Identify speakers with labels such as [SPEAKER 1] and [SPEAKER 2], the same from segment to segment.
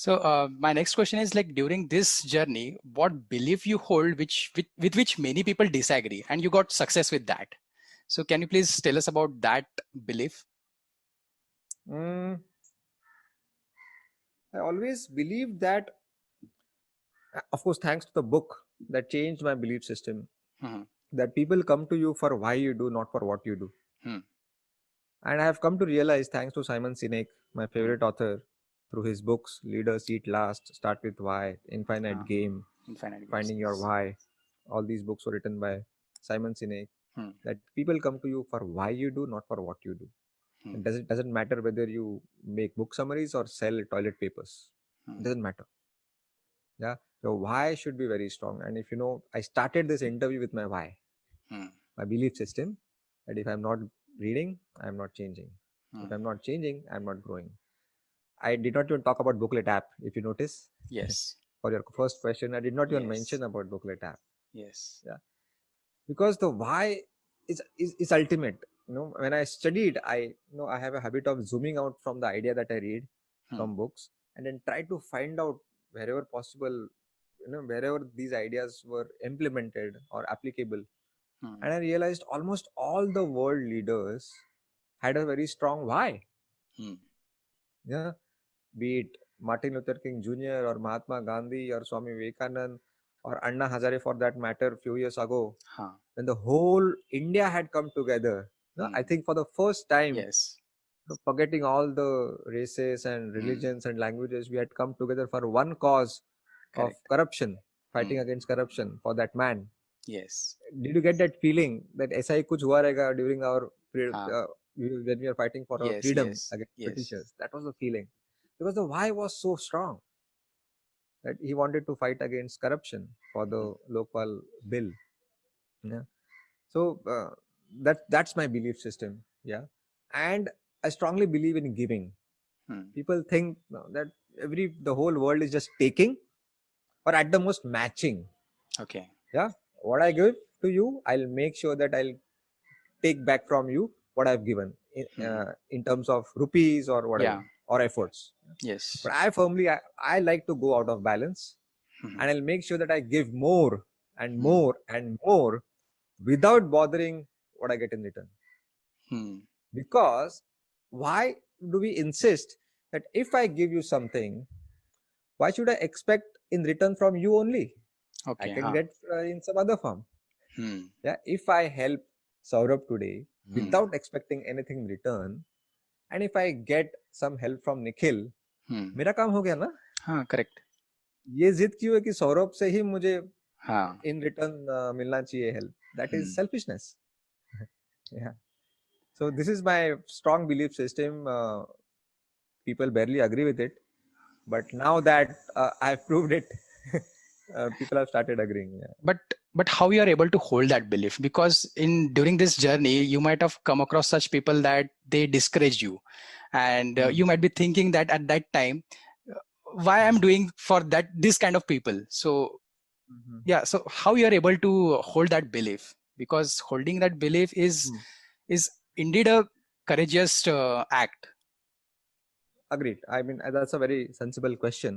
[SPEAKER 1] So my next question is like during this journey, what belief you hold with which many people disagree and you got success with that. So can you please tell us about that belief?
[SPEAKER 2] Mm, I always believed that, of course, thanks to the book that changed my belief system,
[SPEAKER 1] Hmm.
[SPEAKER 2] that people come to you for why you do, not for what you do.
[SPEAKER 1] Hmm.
[SPEAKER 2] And I have come to realize, thanks to Simon Sinek, my
[SPEAKER 1] Hmm.
[SPEAKER 2] favorite author, through his books, Leaders Eat Last, Start With Why, Infinite
[SPEAKER 1] Ah,
[SPEAKER 2] Game,
[SPEAKER 1] infinite games.
[SPEAKER 2] Finding Your
[SPEAKER 1] Yes.
[SPEAKER 2] Why. All these books were written by Simon Sinek.
[SPEAKER 1] Hmm.
[SPEAKER 2] That people come to you for why you do, not for what you do.
[SPEAKER 1] Hmm.
[SPEAKER 2] It doesn't matter whether you make book summaries or sell toilet papers. It
[SPEAKER 1] Hmm.
[SPEAKER 2] doesn't matter. Yeah. So why should be very strong. And if you know, I started this interview with my why,
[SPEAKER 1] Hmm.
[SPEAKER 2] my belief system, that if I'm not reading, I'm not changing. If
[SPEAKER 1] Hmm.
[SPEAKER 2] I'm not changing, I'm not growing. I did not even talk about Booklet app, if you notice.
[SPEAKER 1] Yes.
[SPEAKER 2] For your first question, I did not even
[SPEAKER 1] Yes.
[SPEAKER 2] mention about Booklet app.
[SPEAKER 1] Yes.
[SPEAKER 2] Yeah. Because the why is ultimate. You know, when I studied, I have a habit of zooming out from the idea that I read
[SPEAKER 1] Hmm.
[SPEAKER 2] from books and then try to find out wherever possible, wherever these ideas were implemented or applicable.
[SPEAKER 1] Hmm.
[SPEAKER 2] And I realized almost all the world leaders had a very strong why.
[SPEAKER 1] Hmm.
[SPEAKER 2] Yeah, be it Martin Luther King Jr. or Mahatma Gandhi or Swami Vivekanand or Anna Hazare for that matter, a few years ago,
[SPEAKER 1] Huh.
[SPEAKER 2] when the whole India had come together. I
[SPEAKER 1] Hmm.
[SPEAKER 2] think for the first time,
[SPEAKER 1] Yes.
[SPEAKER 2] forgetting all the races and
[SPEAKER 1] Hmm.
[SPEAKER 2] religions and languages, we had come together for one cause of
[SPEAKER 1] Correct.
[SPEAKER 2] corruption, fighting
[SPEAKER 1] Hmm.
[SPEAKER 2] against corruption for that man.
[SPEAKER 1] Yes.
[SPEAKER 2] Did you get that feeling that ऐसा ही कुछ हुआ रहेगा during our
[SPEAKER 1] Huh.
[SPEAKER 2] when we are fighting for our
[SPEAKER 1] Yes.
[SPEAKER 2] freedom
[SPEAKER 1] Yes.
[SPEAKER 2] against
[SPEAKER 1] Yes.
[SPEAKER 2] Britishers? That was the feeling, because the why was so strong that he wanted to fight against corruption for the
[SPEAKER 1] Hmm.
[SPEAKER 2] local bill. Yeah. So that's my belief system. Yeah. And I strongly believe in giving.
[SPEAKER 1] Hmm.
[SPEAKER 2] People think that the whole world is just taking or at the most matching.
[SPEAKER 1] Okay.
[SPEAKER 2] Yeah. What I give to you, I'll make sure that I'll take back from you what I've given
[SPEAKER 1] Hmm.
[SPEAKER 2] in terms of rupees or whatever
[SPEAKER 1] Yeah.
[SPEAKER 2] or efforts.
[SPEAKER 1] Yes.
[SPEAKER 2] But I like to go out of balance,
[SPEAKER 1] Hmm.
[SPEAKER 2] and I'll make sure that I give more and
[SPEAKER 1] Hmm.
[SPEAKER 2] more and more without bothering what I get in return.
[SPEAKER 1] Hmm.
[SPEAKER 2] Because why do we insist that if I give you something, why should I expect in return from you only? I
[SPEAKER 1] Okay.
[SPEAKER 2] can
[SPEAKER 1] Huh.
[SPEAKER 2] get in some other form.
[SPEAKER 1] Hmm.
[SPEAKER 2] Yeah, if I help Saurabh today
[SPEAKER 1] Hmm.
[SPEAKER 2] without expecting anything in return, and if I get some help from Nikhil,
[SPEAKER 1] Hmm.
[SPEAKER 2] मेरा काम हो गया ना.
[SPEAKER 1] Huh. Correct.
[SPEAKER 2] ये जिद क्यों है कि सौरभ से ही मुझे
[SPEAKER 1] Huh.
[SPEAKER 2] in return मिलना चाहिए help? That is
[SPEAKER 1] Hmm.
[SPEAKER 2] selfishness. Yeah. So this is my strong belief system. People barely agree with it, but now that I've proved it, people have started agreeing. Yeah.
[SPEAKER 1] But but how you are able to hold that belief? Because in during this journey, you might have come across such people that they discourage you, and
[SPEAKER 2] Hmm.
[SPEAKER 1] you might be thinking that at that time, uh, why I'm doing for that this kind of people. So
[SPEAKER 2] Mhm.
[SPEAKER 1] yeah, so how you are able to hold that belief? Because holding that belief
[SPEAKER 2] Hmm.
[SPEAKER 1] is indeed a courageous act.
[SPEAKER 2] Agreed. I mean, that's a very sensible question.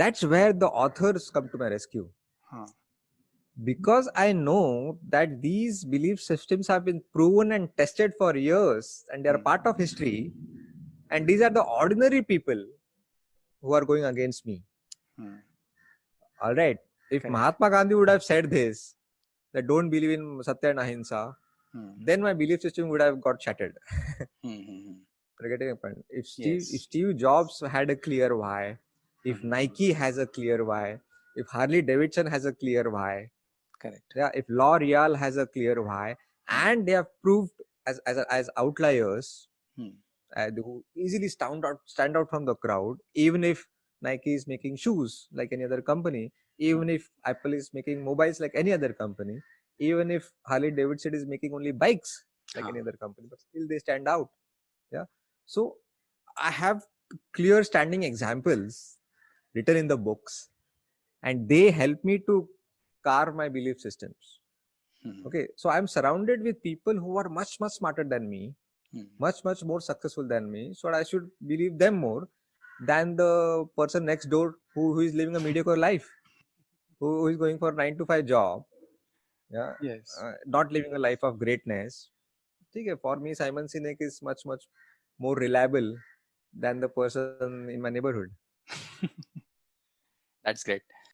[SPEAKER 2] That's where the authors come to my rescue.
[SPEAKER 1] Huh.
[SPEAKER 2] Because I know that these belief systems have been proven and tested for years and they are
[SPEAKER 1] Hmm.
[SPEAKER 2] part of history, and these are the ordinary people who are going against me.
[SPEAKER 1] Hmm.
[SPEAKER 2] All right. If
[SPEAKER 1] Correct.
[SPEAKER 2] Mahatma Gandhi would have said this, that don't believe in Satya and Ahimsa,
[SPEAKER 1] Hmm.
[SPEAKER 2] then my belief system would have got shattered.
[SPEAKER 1] Hmm. Hmm. Hmm.
[SPEAKER 2] You're getting a point. If
[SPEAKER 1] Yes.
[SPEAKER 2] Steve Jobs had a clear why, if
[SPEAKER 1] Hmm.
[SPEAKER 2] Nike has a clear why, if Harley Davidson has a clear why,
[SPEAKER 1] Correct.
[SPEAKER 2] yeah, if L'Oreal has a clear why,
[SPEAKER 1] Hmm.
[SPEAKER 2] and they have proved as outliers,
[SPEAKER 1] Hmm.
[SPEAKER 2] who easily stand out from the crowd, even if Nike is making shoes like any other company,
[SPEAKER 1] Hmm.
[SPEAKER 2] even if Apple is making mobiles like any other company, even if Harley Davidson is making only bikes like
[SPEAKER 1] Huh.
[SPEAKER 2] any other company, but still they stand out. Yeah. So I have clear standing examples written in the books, and they help me to carve my belief systems.
[SPEAKER 1] Hmm.
[SPEAKER 2] Okay, so I'm surrounded with people who are much, much smarter than me,
[SPEAKER 1] Hmm.
[SPEAKER 2] much, much more successful than me. So I should believe them more. than the person next door who is living a mediocre life, who is going for 9 to 5 job, yeah,
[SPEAKER 1] Yes.
[SPEAKER 2] not living a life of greatness. Okay, for me, Simon Sinek is much more reliable than the person in my neighborhood.
[SPEAKER 1] That's great.